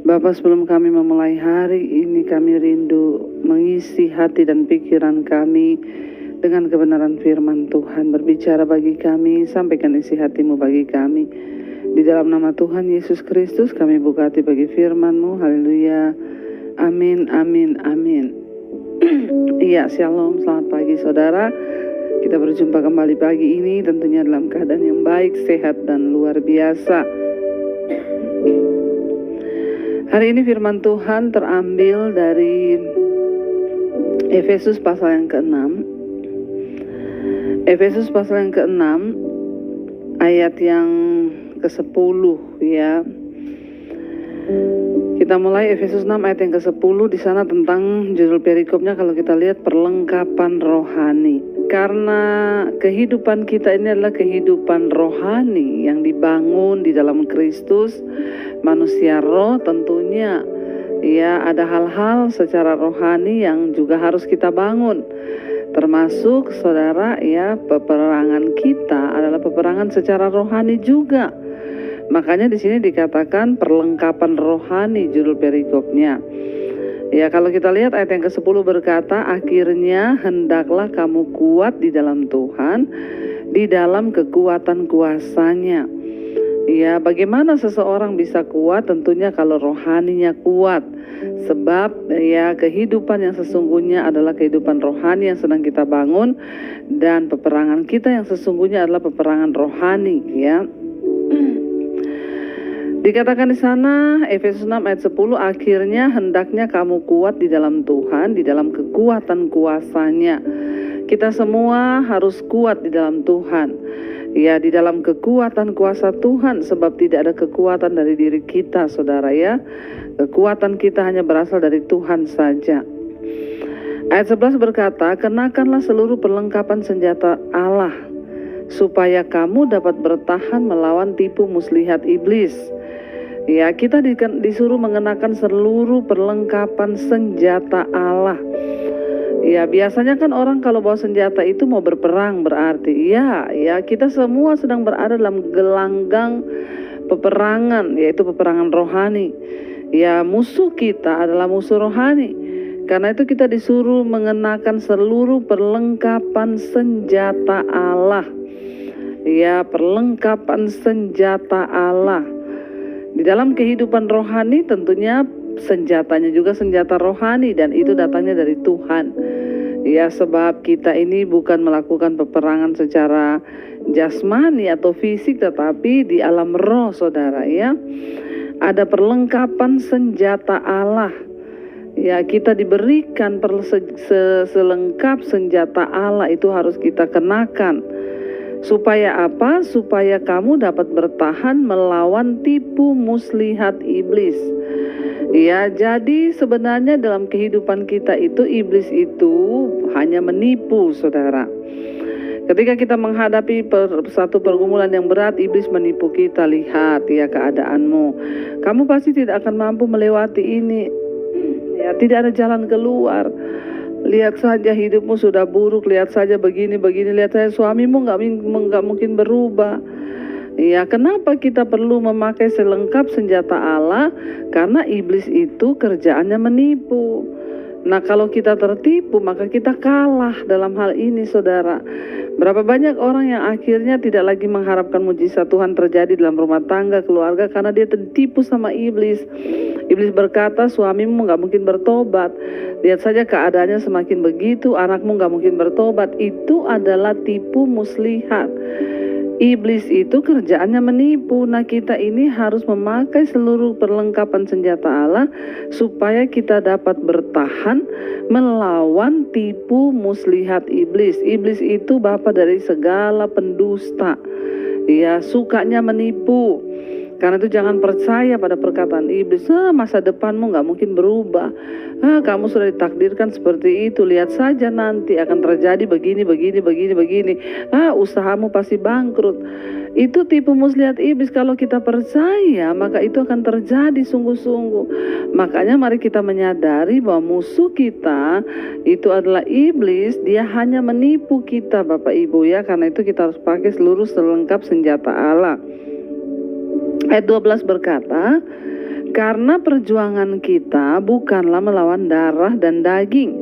Bapa, sebelum kami memulai hari ini, kami rindu mengisi hati dan pikiran kami dengan kebenaran firman Tuhan. Berbicara bagi kami, sampaikan isi hatimu bagi kami. Di dalam nama Tuhan Yesus Kristus kami buka hati bagi firman-Mu. Haleluya. Amin, amin, amin. Iya, shalom, selamat pagi saudara. Kita berjumpa kembali pagi ini tentunya dalam keadaan yang baik, sehat, dan luar biasa. Hari ini firman Tuhan terambil dari Efesus pasal yang ke-6. Efesus pasal yang ke-6 ayat yang ke-10 ya. Kita mulai Efesus 6 ayat yang ke-10. Di sana tentang judul perikopnya kalau kita lihat perlengkapan rohani. Karena kehidupan kita ini adalah kehidupan rohani yang dibangun di dalam Kristus, manusia roh tentunya ya ada hal-hal secara rohani yang juga harus kita bangun. Termasuk saudara ya, peperangan kita adalah peperangan secara rohani juga. Makanya di sini dikatakan perlengkapan rohani judul perikopnya. Ya, kalau kita lihat ayat yang ke-10 berkata, akhirnya hendaklah kamu kuat di dalam Tuhan, di dalam kekuatan kuasa-Nya. Ya, bagaimana seseorang bisa kuat? Tentunya kalau rohaninya kuat. Sebab ya kehidupan yang sesungguhnya adalah kehidupan rohani yang sedang kita bangun, dan peperangan kita yang sesungguhnya adalah peperangan rohani ya. Dikatakan di sana Efesus 6 ayat 10, akhirnya hendaknya kamu kuat di dalam Tuhan, di dalam kekuatan kuasa-Nya. Kita semua harus kuat di dalam Tuhan. Ya, di dalam kekuatan kuasa Tuhan, sebab tidak ada kekuatan dari diri kita, saudara ya. Kekuatan kita hanya berasal dari Tuhan saja. Ayat 11 berkata, kenakanlah seluruh perlengkapan senjata Allah, supaya kamu dapat bertahan melawan tipu muslihat iblis. Ya, kita disuruh mengenakan seluruh perlengkapan senjata Allah. Ya, biasanya kan orang kalau bawa senjata itu mau berperang berarti. Ya, kita semua sedang berada dalam gelanggang peperangan, yaitu peperangan rohani. Ya, musuh kita adalah musuh rohani. Karena itu kita disuruh mengenakan seluruh perlengkapan senjata Allah. Ya, perlengkapan senjata Allah. Di dalam kehidupan rohani tentunya senjatanya juga senjata rohani, dan itu datangnya dari Tuhan. Ya, sebab kita ini bukan melakukan peperangan secara jasmani atau fisik, tetapi di alam roh, saudara ya. Ada perlengkapan senjata Allah. Ya, kita diberikan selengkap senjata Allah itu harus kita kenakan. Supaya apa? Supaya kamu dapat bertahan melawan tipu muslihat iblis. Ya, jadi sebenarnya dalam kehidupan kita itu iblis itu hanya menipu, saudara. Ketika kita menghadapi satu pergumulan yang berat, iblis menipu kita. Lihat ya keadaanmu, kamu pasti tidak akan mampu melewati ini. Ya, tidak ada jalan keluar. Lihat saja hidupmu sudah buruk, lihat saja begini, lihat saja suamimu nggak mungkin berubah. Ya, kenapa kita perlu memakai selengkap senjata Allah? Karena iblis itu kerjaannya menipu. Nah, kalau kita tertipu maka kita kalah dalam hal ini, saudara. Berapa banyak orang yang akhirnya tidak lagi mengharapkan mujizat Tuhan terjadi dalam rumah tangga, keluarga, karena dia tertipu sama iblis. Iblis berkata, suamimu nggak mungkin bertobat. Lihat saja keadaannya semakin begitu, anakmu nggak mungkin bertobat. Itu adalah tipu muslihat. Iblis itu kerjaannya menipu. Nah, kita ini harus memakai seluruh perlengkapan senjata Allah supaya kita dapat bertahan melawan tipu muslihat iblis. Iblis itu bapa dari segala pendusta. Ya, sukanya menipu. Karena itu jangan percaya pada perkataan iblis. Masa depanmu gak mungkin berubah. Kamu sudah ditakdirkan seperti itu. Lihat saja nanti akan terjadi begini. Usahamu pasti bangkrut. Itu tipu muslihat iblis. Kalau kita percaya, maka itu akan terjadi sungguh-sungguh. Makanya mari kita menyadari bahwa musuh kita itu adalah iblis. Dia hanya menipu kita, Bapak Ibu ya. Karena itu kita harus pakai seluruh selengkap senjata Allah. Ayat 12 berkata, Karena perjuangan kita bukanlah melawan darah dan daging,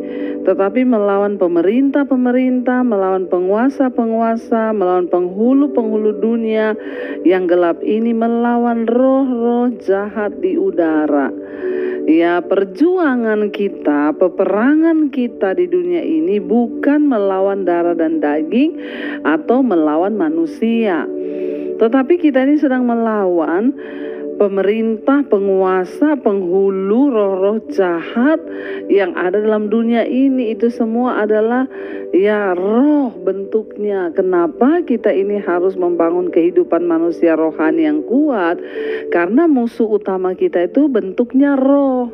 tetapi melawan pemerintah-pemerintah, melawan penguasa-penguasa, melawan penghulu-penghulu dunia yang gelap ini, melawan roh-roh jahat di udara. Ya, perjuangan kita, peperangan kita di dunia ini bukan melawan darah dan daging atau melawan manusia, tetapi kita ini sedang melawan pemerintah, penguasa, penghulu, roh-roh jahat yang ada dalam dunia ini. Itu semua adalah ya roh bentuknya. Kenapa kita ini harus membangun kehidupan manusia rohani yang kuat? Karena musuh utama kita itu bentuknya roh,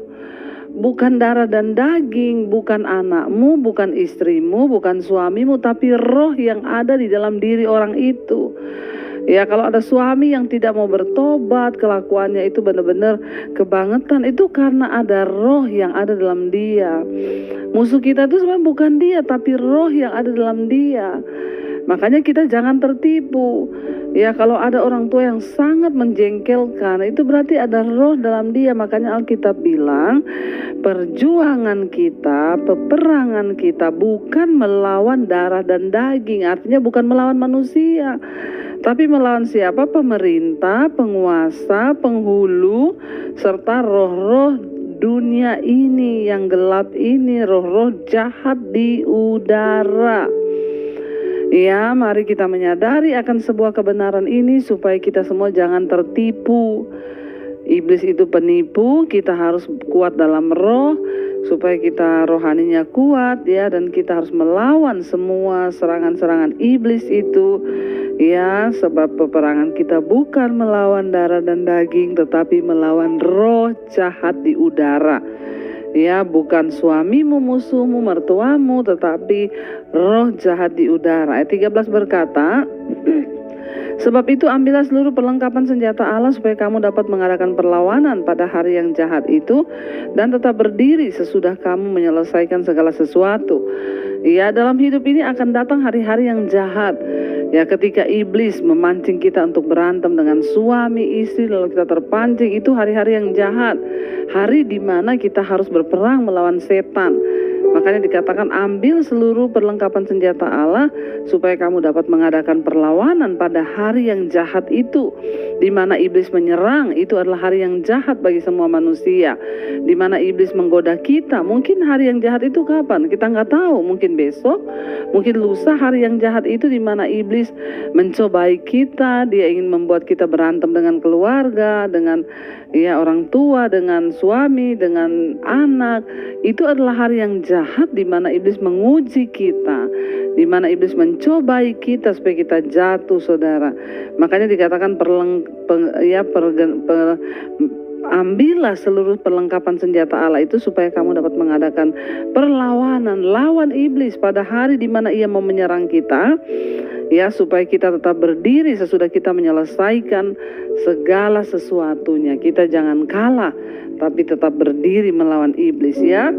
bukan darah dan daging, bukan anakmu, bukan istrimu, bukan suamimu, tapi roh yang ada di dalam diri orang itu. Ya, kalau ada suami yang tidak mau bertobat, kelakuannya itu benar-benar kebangetan, itu karena ada roh yang ada dalam dia. Musuh kita itu sebenarnya bukan dia, tapi roh yang ada dalam dia. Makanya kita jangan tertipu. Ya, kalau ada orang tua yang sangat menjengkelkan, itu berarti ada roh dalam dia. Makanya Alkitab bilang, perjuangan kita, peperangan kita bukan melawan darah dan daging. Artinya bukan melawan manusia, tapi melawan siapa? Pemerintah, penguasa, penghulu, serta roh-roh dunia ini yang gelap ini, roh-roh jahat di udara. Ya, mari kita menyadari akan sebuah kebenaran ini supaya kita semua jangan tertipu. Iblis itu penipu, kita harus kuat dalam roh supaya kita rohaninya kuat ya, dan kita harus melawan semua serangan-serangan iblis itu ya, sebab peperangan kita bukan melawan darah dan daging tetapi melawan roh jahat di udara. Ya, bukan suamimu, musuhmu, mertuamu, tetapi roh jahat di udara. Ayat 13 berkata, sebab itu ambillah seluruh perlengkapan senjata Allah supaya kamu dapat mengadakan perlawanan pada hari yang jahat itu dan tetap berdiri sesudah kamu menyelesaikan segala sesuatu. Ya, dalam hidup ini akan datang hari-hari yang jahat. Ya, ketika iblis memancing kita untuk berantem dengan suami, istri, lalu kita terpancing, itu hari-hari yang jahat. Hari di mana kita harus berperang melawan setan. Makanya dikatakan ambil seluruh perlengkapan senjata Allah supaya kamu dapat mengadakan perlawanan pada hari yang jahat itu. Di mana iblis menyerang, itu adalah hari yang jahat bagi semua manusia. Di mana iblis menggoda kita, mungkin hari yang jahat itu kapan? Kita nggak tahu, mungkin besok, mungkin lusa. Hari yang jahat itu di mana iblis mencobai kita, dia ingin membuat kita berantem dengan keluarga, dengan ya orang tua, dengan suami, dengan anak. Itu adalah hari yang jahat di mana iblis menguji kita, di mana iblis mencobai kita supaya kita jatuh, saudara. Makanya dikatakan ambillah seluruh perlengkapan senjata Allah itu supaya kamu dapat mengadakan perlawanan, lawan iblis pada hari di mana ia mau menyerang kita. Ya, supaya kita tetap berdiri sesudah kita menyelesaikan segala sesuatunya. Kita jangan kalah, tapi tetap berdiri melawan iblis ya.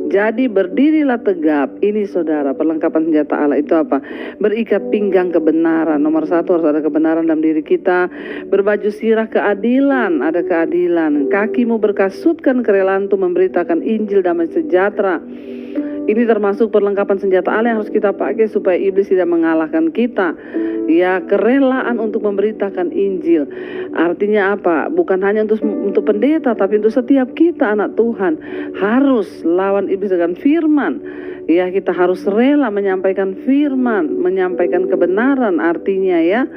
Jadi berdirilah tegap. Ini saudara, perlengkapan senjata Allah itu apa? Berikat pinggang kebenaran. Nomor 1 harus ada kebenaran dalam diri kita. Berbaju sirah keadilan, ada keadilan. Kakimu berkasutkan kerelaan untuk memberitakan Injil damai sejahtera. Ini termasuk perlengkapan senjata Allah yang harus kita pakai supaya iblis tidak mengalahkan kita. Ya, kerelaan untuk memberitakan Injil. Artinya apa? Bukan hanya untuk pendeta, tapi untuk setiap kita anak Tuhan. Harus lawan iblis dengan firman. Ya, kita harus rela menyampaikan firman, menyampaikan kebenaran artinya ya.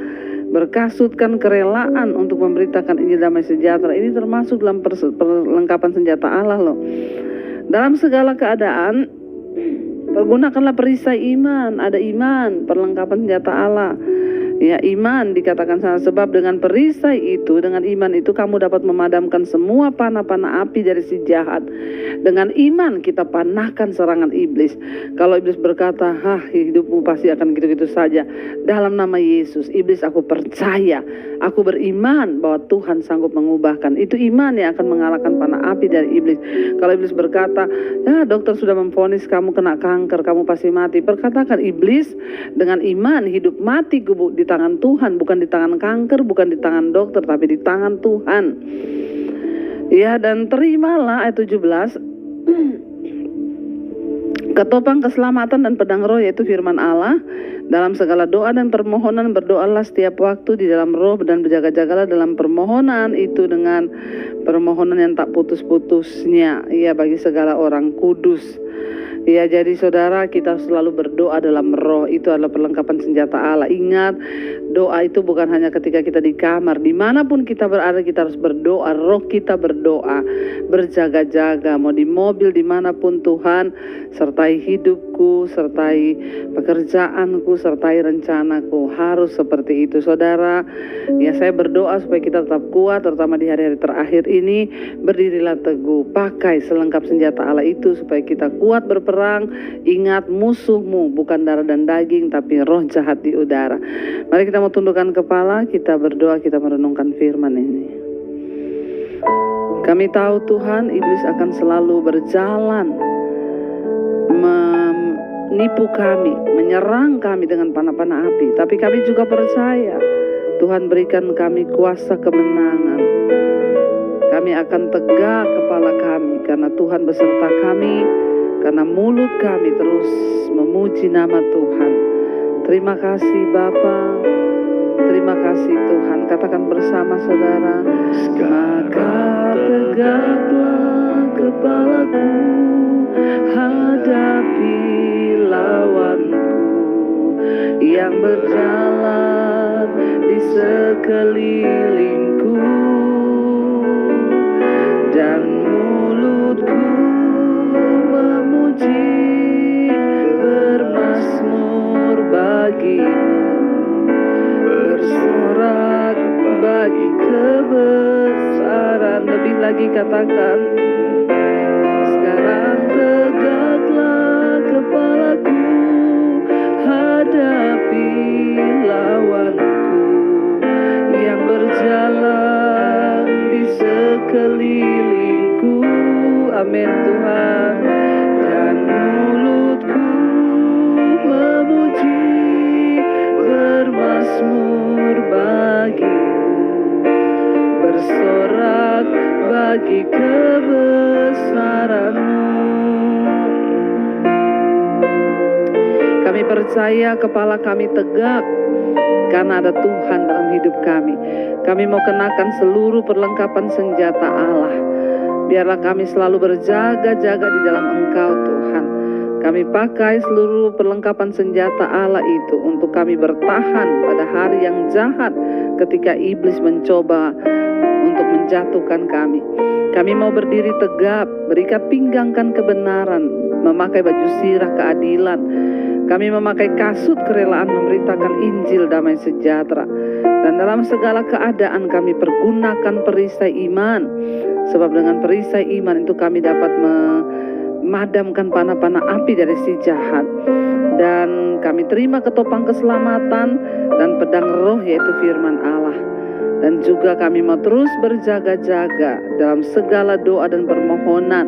Berkasutkan kerelaan untuk memberitakan Injil damai sejahtera. Ini termasuk dalam perlengkapan senjata Allah loh. Dalam segala keadaan pergunakanlah perisai iman. Ada iman, perlengkapan senjata Allah. Ya, iman dikatakan sana, sebab dengan perisai itu, dengan iman itu kamu dapat memadamkan semua panah-panah api dari si jahat. Dengan iman kita panahkan serangan iblis. Kalau iblis berkata, hidupmu pasti akan gitu-gitu saja, dalam nama Yesus, iblis aku percaya, aku beriman bahwa Tuhan sanggup mengubahkan. Itu iman yang akan mengalahkan panah api dari iblis. Kalau iblis berkata, ya dokter sudah memvonis kamu kena kanker, kamu pasti mati. Perkatakan, iblis, dengan iman hidup mati di tangan Tuhan, bukan di tangan kanker, bukan di tangan dokter, tapi di tangan Tuhan. Ya, dan terimalah ayat 17 ketopang keselamatan dan pedang roh, yaitu firman Allah. Dalam segala doa dan permohonan berdoalah setiap waktu di dalam roh, dan berjaga-jagalah dalam permohonan itu dengan permohonan yang tak putus-putusnya, ya, bagi segala orang kudus. Ya, jadi saudara, kita selalu berdoa dalam roh. Itu adalah perlengkapan senjata Allah. Ingat, doa itu bukan hanya ketika kita di kamar. Dimanapun kita berada, kita harus berdoa. Roh kita berdoa, berjaga-jaga. Mau di mobil, dimanapun Tuhan, sertai hidupku, sertai pekerjaanku, sertai rencanaku. Harus seperti itu, saudara. Ya, saya berdoa supaya kita tetap kuat, terutama di hari-hari terakhir ini. Berdirilah teguh, pakai selengkap senjata Allah itu supaya kita kuat berperang. Ingat, musuhmu bukan darah dan daging, tapi roh jahat di udara. Mari kita mau tundukkan kepala, kita berdoa, kita merenungkan firman ini. Kami tahu Tuhan, iblis akan selalu berjalan menipu kami, menyerang kami dengan panah-panah api. Tapi kami juga percaya Tuhan berikan kami kuasa kemenangan. Kami akan tegak kepala kami karena Tuhan beserta kami, karena mulut kami terus memuji nama Tuhan. Terima kasih Bapa, terima kasih Tuhan. Katakan bersama saudara. Maka tegaklah kepalaku, hadapi lawanku yang berjalan di sekelilingku, dan mulutku memuji bermazmur bagimu, bersorak bagi kebesaran. Lebih lagi katakan, sekarang tegaklah kepalaku, hadapi lawanku yang berjalan di sekelilingku. Amin Tuhan. Dan mulutku memuji bermazmur bagimu, bersorak bagi kebesaranmu. Kami percaya kepala kami tegak karena ada Tuhan dalam hidup kami. Kami mau kenakan seluruh perlengkapan senjata Allah. Biarlah kami selalu berjaga-jaga di dalam Engkau Tuhan. Kami pakai seluruh perlengkapan senjata Allah itu untuk kami bertahan pada hari yang jahat ketika iblis mencoba untuk menjatuhkan kami. Kami mau berdiri tegap, berikat pinggangkan kebenaran, memakai baju sirah keadilan. Kami memakai kasut kerelaan memberitakan Injil damai sejahtera. Dan dalam segala keadaan kami pergunakan perisai iman. Sebab dengan perisai iman itu kami dapat memadamkan panah-panah api dari si jahat. Dan kami terima ketopang keselamatan dan pedang roh, yaitu firman Allah. Dan juga kami mau terus berjaga-jaga dalam segala doa dan permohonan.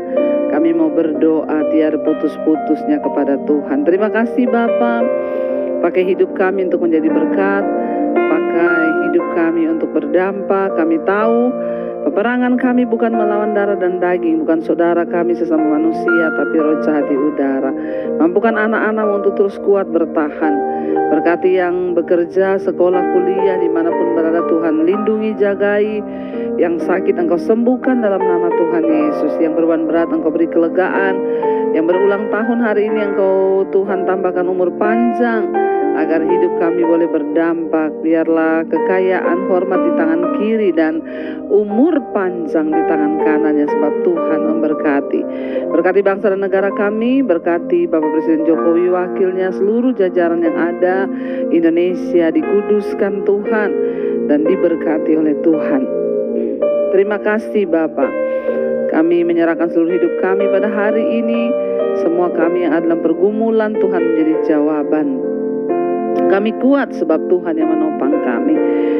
Kami mau berdoa tiada putus-putusnya kepada Tuhan. Terima kasih Bapa. Pakai hidup kami untuk menjadi berkat. Pakai hidup kami untuk berdampak. Kami tahu peperangan kami bukan melawan darah dan daging, bukan saudara kami sesama manusia, tapi roh jahat di udara. Mampukan anak-anak untuk terus kuat bertahan. Berkati yang bekerja, sekolah, kuliah, dimanapun berada Tuhan. Lindungi, jagai. Yang sakit Engkau sembuhkan dalam nama Tuhan Yesus. Yang beban berat Engkau beri kelegaan. Yang berulang tahun hari ini Engkau Tuhan tambahkan umur panjang, agar hidup kami boleh berdampak. Biarlah kekayaan, hormat di tangan kiri, dan umur panjang di tangan kanannya, sebab Tuhan memberkati. Berkati bangsa dan negara kami, berkati Bapak Presiden Jokowi, wakilnya, seluruh jajaran yang ada. Indonesia dikuduskan Tuhan dan diberkati oleh Tuhan. Terima kasih Bapak. Kami menyerahkan seluruh hidup kami pada hari ini. Semua kami yang ada dalam pergumulan, Tuhan menjadi jawaban. Kami kuat sebab Tuhan yang menopang kami.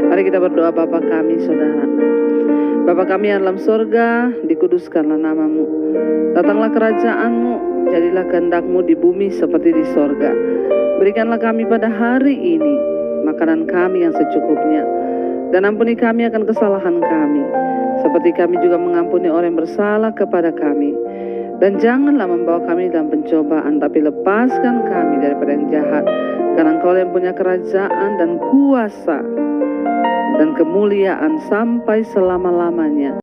Mari kita berdoa. Bapa kami, saudara. Bapa kami yang dalam sorga, dikuduskanlah namamu. Datanglah kerajaanmu, jadilah kehendak-Mu di bumi seperti di sorga. Berikanlah kami pada hari ini makanan kami yang secukupnya. Dan ampuni kami akan kesalahan kami, seperti kami juga mengampuni orang yang bersalah kepada kami. Dan janganlah membawa kami dalam pencobaan, tapi lepaskan kami daripada yang jahat. Karena Engkau yang punya kerajaan dan kuasa dan kemuliaan sampai selama-lamanya.